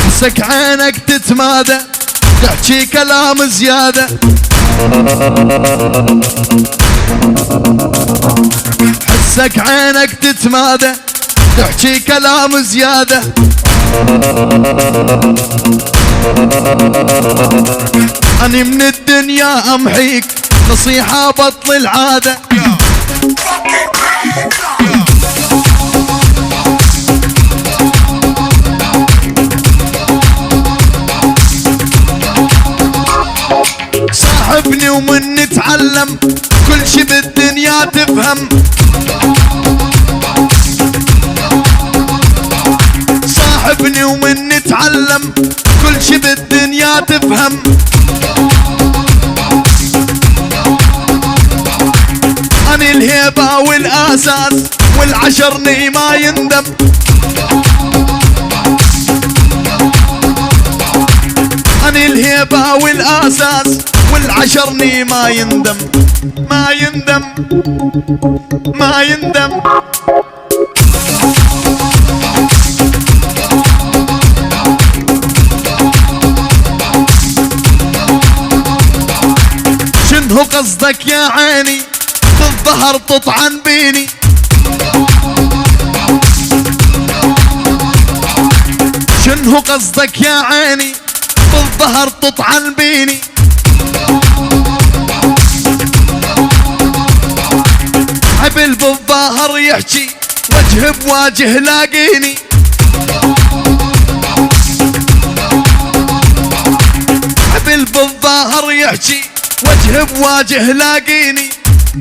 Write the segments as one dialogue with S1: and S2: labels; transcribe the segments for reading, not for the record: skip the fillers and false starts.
S1: حسك عينك تتمادى تحكي كلام زيادة، حسك عينك تتمادى تحكي كلام زيادة. أني من الدنيا أمحيك نصيحة بطل العادة. صاحبني ومن نتعلم كل شي بالدنيا تفهم، صاحبني ومن نتعلم كل شي بالدنيا تفهم. أنا الهيبة والأساس والعشرني ما يندم، أنا الهيبة والأساس والعشرني ما يندم، ما يندم ما يندم. شنو قصدك يا عيني بالظهر تطعن بيني؟ شنو قصدك يا عيني بالظهر تطعن بيني؟ حبل بالظهر يحكي وجه بواجه لاقيني، حبل بالظهر يحكي وجه بواجه لاقيني،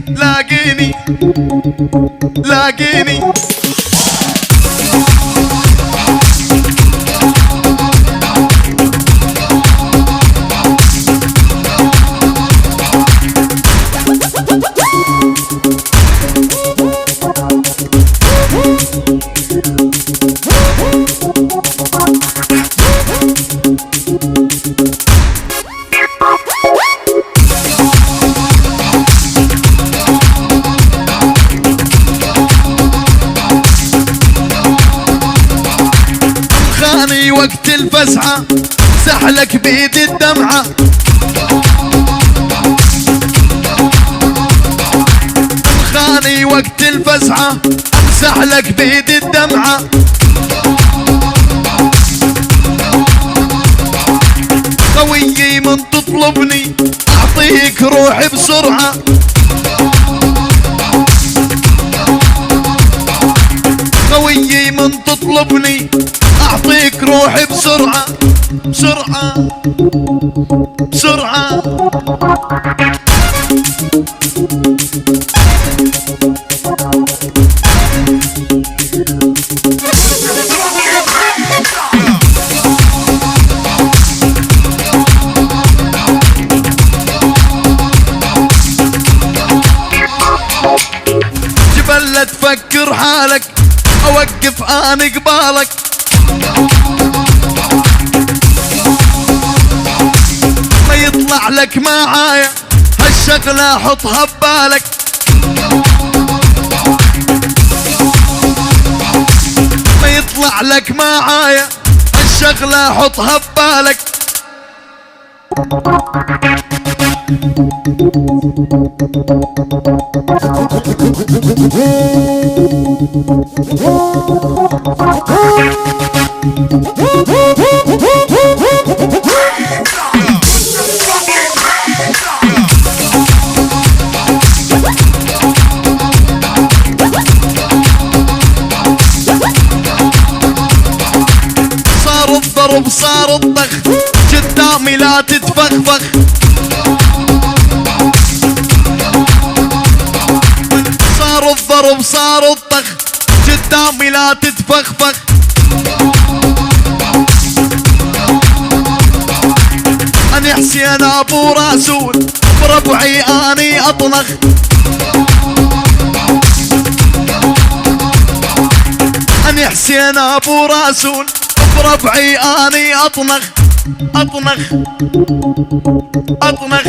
S1: لاقيني لاقيني. خاني وقت الفزعة سحلك بيد الدمعة، خاني وقت الفزعة امسح لك بيد الدمعة. قويي من تطلبني اعطيك روحي بسرعة، قويي من تطلبني اعطيك روحي بسرعة، بسرعة بسرعة. جبل لا تفكر حالك اوقف انا قبالك، ما يطلع لك معايا هالشغلة حطها ببالك، ما يطلع لك معايا هالشغلة حطها ببالك. صار الضرب صار الضخ قدامي لا تتفخفخ، صار الضرب صار الضخ قدامي لا تتفخفخ. أنا حسين أبو رسول بربعي أني أطنخ، أنا حسين أبو رسول بربعي أني أطنخ، أطنخ أطنخ.